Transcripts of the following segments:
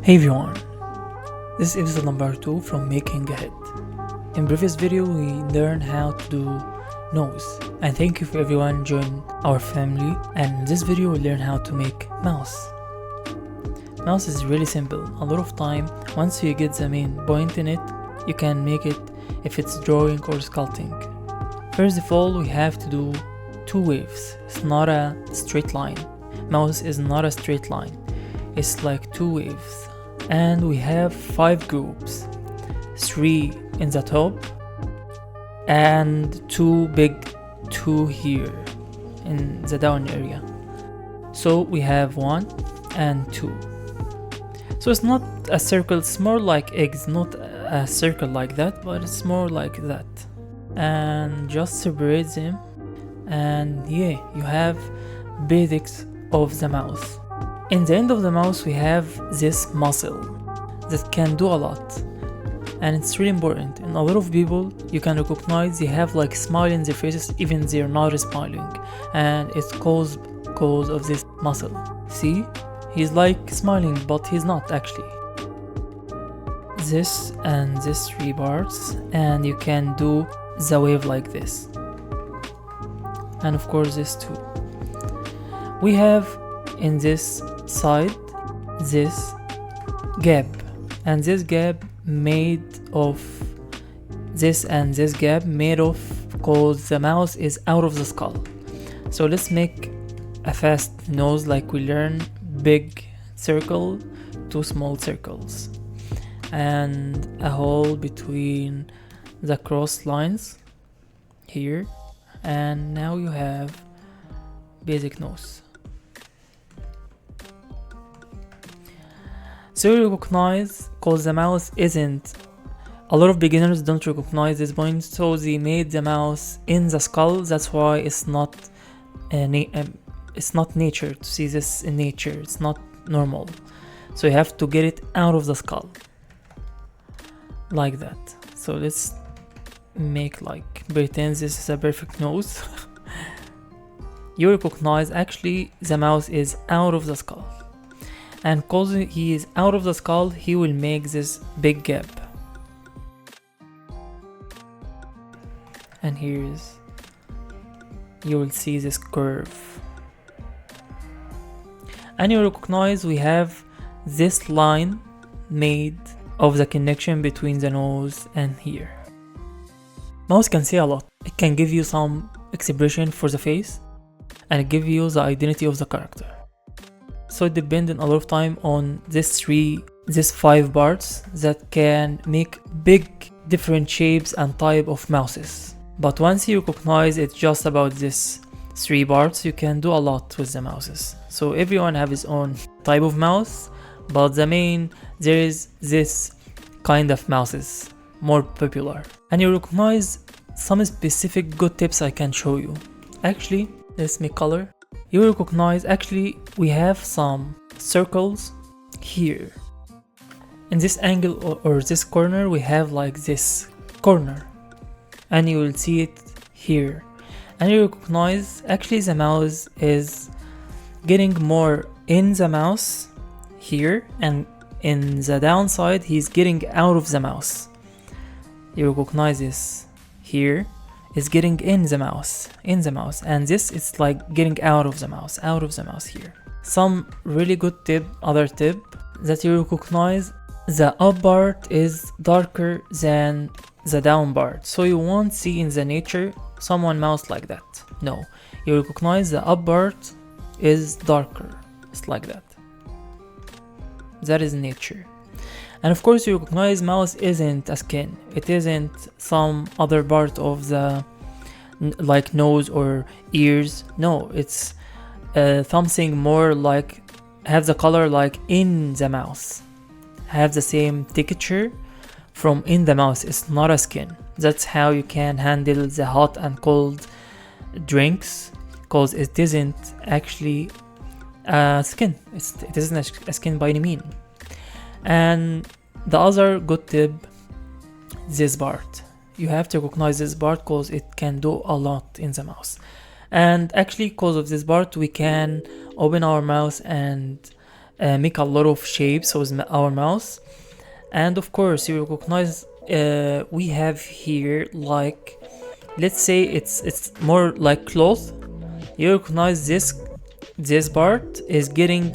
Hey everyone, this is episode number 2 from Making a Head. In previous video we learned how to do nose, and thank you for everyone joining our family. And in this video we'll learn how to make mouse. Mouse is really simple. A lot of time, once you get the main point in it, you can make it if it's drawing or sculpting. First of all, we have to do two waves. It's not a straight line. Mouse is not a straight line. It's like two waves. And we have 5 groups, 3 in the top and 2 here in the down area. So we have 1 and 2. So it's not a circle, it's more like eggs, not a circle like that, but it's more like that. And just separate them, and yeah, you have basics of the mouse. In the end of the mouse we have this muscle that can do a lot, and it's really important. And a lot of people you can recognize they have like smile in their faces even they're not smiling, and it's cause of this muscle. See, he's like smiling but he's not actually. This and this 3 parts, and you can do the wave like this, and of course this too. We have in this side this gap, and this gap made of this, and this gap made of cause the mouse is out of the skull. So let's make a fast nose like we learn. Big circle, 2 small circles, and a hole between the cross lines here, and now you have basic nose. So you recognize, cause the mouse isn't, a lot of beginners don't recognize this point, so they made the mouse in the skull. That's why it's not nature to see this in nature. It's not normal, so you have to get it out of the skull like that. So let's make like pretend this is a perfect nose. You recognize actually the mouse is out of the skull, and cause he is out of the skull, he will make this big gap. And here's, you will see this curve. And you recognize we have this line made of the connection between the nose and here. Mouse can say a lot. It can give you some expression for the face, and it give you the identity of the character. So it depends a lot of time on this 5 parts that can make big different shapes and type of mouses. But once you recognize it's just about this 3 parts, you can do a lot with the mouses. So everyone have his own type of mouse, but there is this kind of mouses more popular. And you recognize some specific good tips I can show you. Actually, let's make color. You recognize actually we have some circles here. In this angle or this corner we have like this corner, and you will see it here. And you recognize actually the mouse is getting more in the mouse here, and in the downside he's getting out of the mouse. You recognize this here is getting in the mouse, and this is like getting out of the mouse here. Some really good other tip that you recognize, the up part is darker than the down part, so you won't see in the nature someone mouse like that. No, you recognize the up part is darker, it's like that. That is nature. And of course you recognize mouse isn't a skin, it isn't some other part of the like nose or ears. No, it's something more like have the color like in the mouse, have the same texture from in the mouse. It's not a skin. That's how you can handle the hot and cold drinks, cause it isn't actually a skin. It isn't a skin by any mean. And the other good tip, this part. You have to recognize this part cause it can do a lot in the mouse. And actually cause of this part we can open our mouse and make a lot of shapes with our mouse. And of course you recognize we have here, like, let's say it's more like cloth. You recognize this part is getting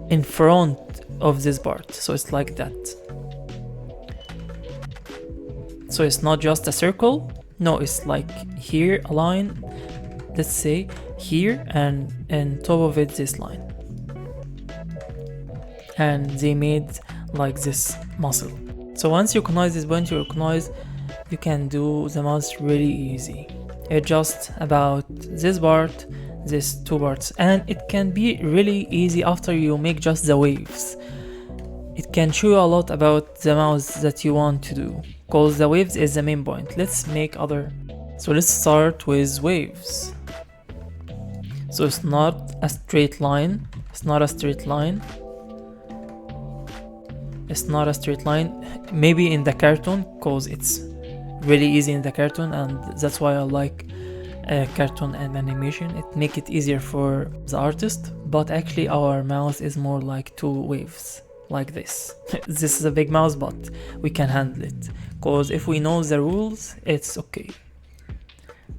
in front of this part, so it's like that. So it's not just a circle, no, it's like here a line, let's say here, and top of it this line, and they made like this muscle. So once you recognize this point, you can do the mouse really easy. It's just about this part, these two parts, and it can be really easy after you make just the waves. It can show you a lot about the mouse that you want to do, because the waves is the main point. Let's make other. So let's start with waves. So it's not a straight line. It's not a straight line. It's not a straight line. Maybe in the cartoon, because it's really easy in the cartoon, and that's why I like cartoon and animation. It make it easier for the artist. But actually our mouse is more like two waves, like this. This is a big mouse, but we can handle it, because if we know the rules, it's okay.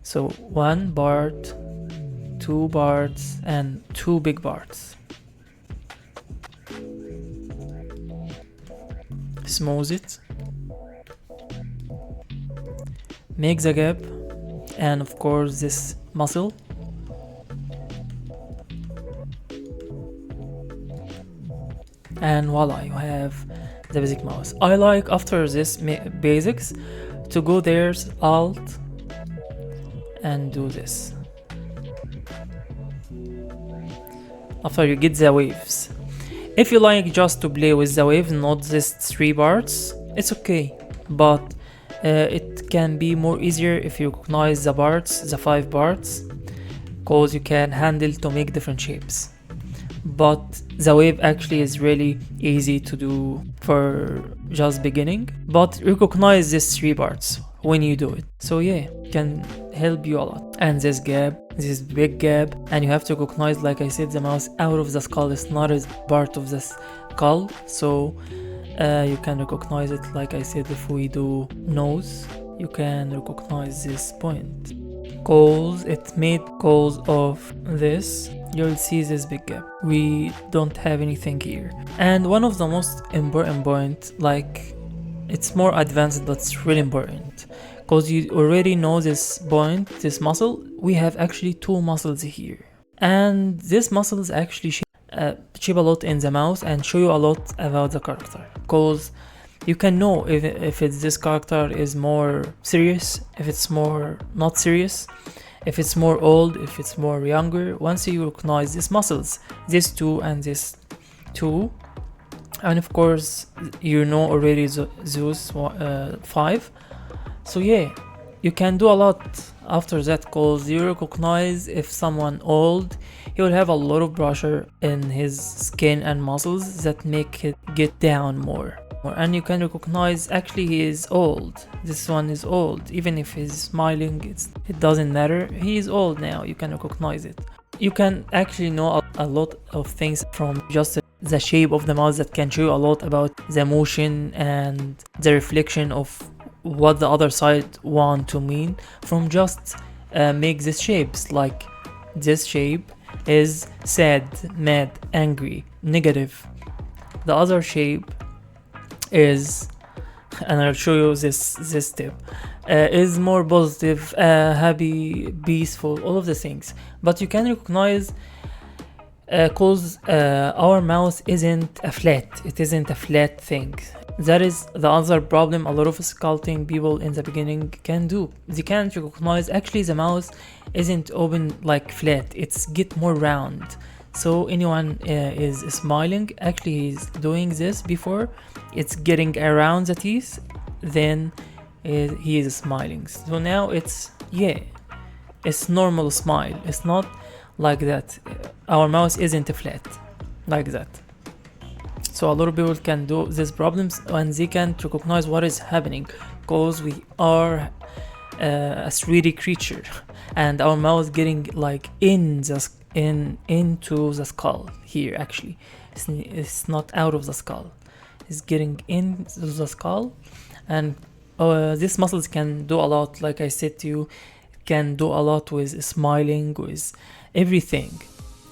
So one part, two parts, and two big parts. Smooth it, make the gap, and of course this muscle. And voila, you have the basic mouse. I like after this basics to go there's Alt and do this. After you get the waves. If you like just to play with the waves, not these three parts, it's okay. But it can be more easier if you recognize the parts, the 5 parts, because you can handle to make different shapes. But the wave actually is really easy to do for just beginning, but recognize these 3 parts when you do it. So yeah, it can help you a lot. And this gap, this big gap, and you have to recognize, like I said, the mouse out of the skull is not as part of the skull, so you can recognize it. Like I said, if we do nose, you can recognize this point, cause it made cause of this. You'll see this big gap. We don't have anything here. And one of the most important point, like it's more advanced, but it's really important, because you already know this point, this muscle. We have actually 2 muscles here, and these muscles actually shape a lot in the mouse and show you a lot about the character, because you can know if this character is more serious, if it's more not serious, if it's more old, if it's more younger. Once you recognize these muscles, these 2 and this 2, and of course you know already those 5. So yeah, you can do a lot after that, because you recognize if someone old, he will have a lot of pressure in his skin and muscles that make it get down more. And you can recognize actually he is old. This one is old. Even if he's smiling, it doesn't matter. He is old now. You can recognize it. You can actually know a lot of things from just the shape of the mouse, that can show you a lot about the motion and the reflection of what the other side want to mean from just make these shapes. Like this shape is sad, mad, angry, negative. The other shape is, and I'll show you this tip, is more positive, happy, peaceful, all of the things. But you can recognize, cause our mouse isn't a flat, it isn't a flat thing. That is the other problem a lot of sculpting people in the beginning can do. They can't recognize actually the mouse isn't open like flat, it's get more round. So anyone is smiling, actually he's doing this before it's getting around the teeth, then he is smiling. So now it's normal smile. It's not like that. Our mouse isn't flat like that. So a lot of people can do these problems and they can't recognize what is happening, because we are a 3D creature and our mouse getting like in the into the skull here. Actually, it's not out of the skull, it's getting into the skull. And these muscles can do a lot, like I said to you, can do a lot with smiling, with everything.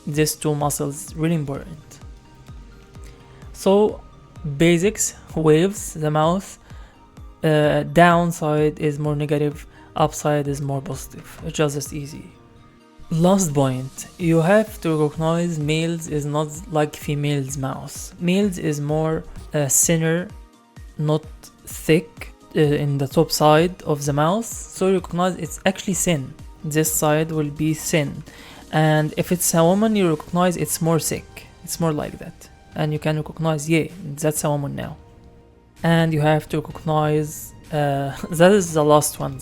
These two muscles really important. So basics: waves, the mouth, downside is more negative, upside is more positive. It's just as easy. Last point, you have to recognize males is not like females' mouth. Males is more thinner, not thick in the top side of the mouth, so you recognize it's actually thin. This side will be thin, and if it's a woman, you recognize it's more thick. It's more like that, and you can recognize, yeah, that's a woman now. And you have to recognize that is the last one.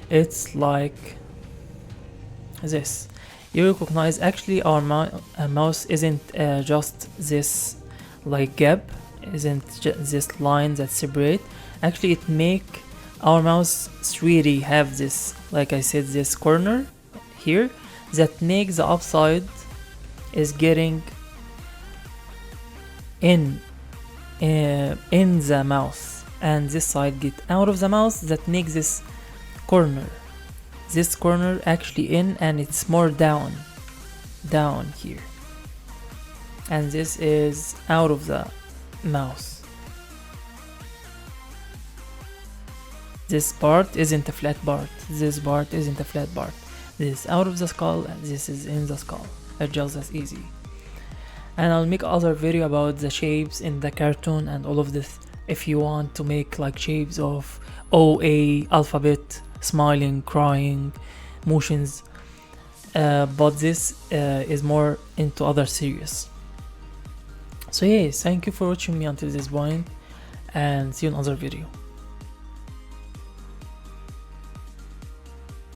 It's like this. You recognize actually our mouse isn't just this like gap, isn't this line that separate. Actually it make our mouse really have this, like I said, this corner here that makes the upside is getting in the mouse, and this side get out of the mouse, that makes this corner actually in, and it's more down here, and this is out of the mouse. This part isn't a flat part, this part isn't a flat part. This is out of the skull and this is in the skull. It's just as easy. And I'll make other video about the shapes in the cartoon and all of this, if you want to make like shapes of OA, alphabet, smiling, crying, motions, but this is more into other series. So yes, thank you for watching me until this point, and see you in another video.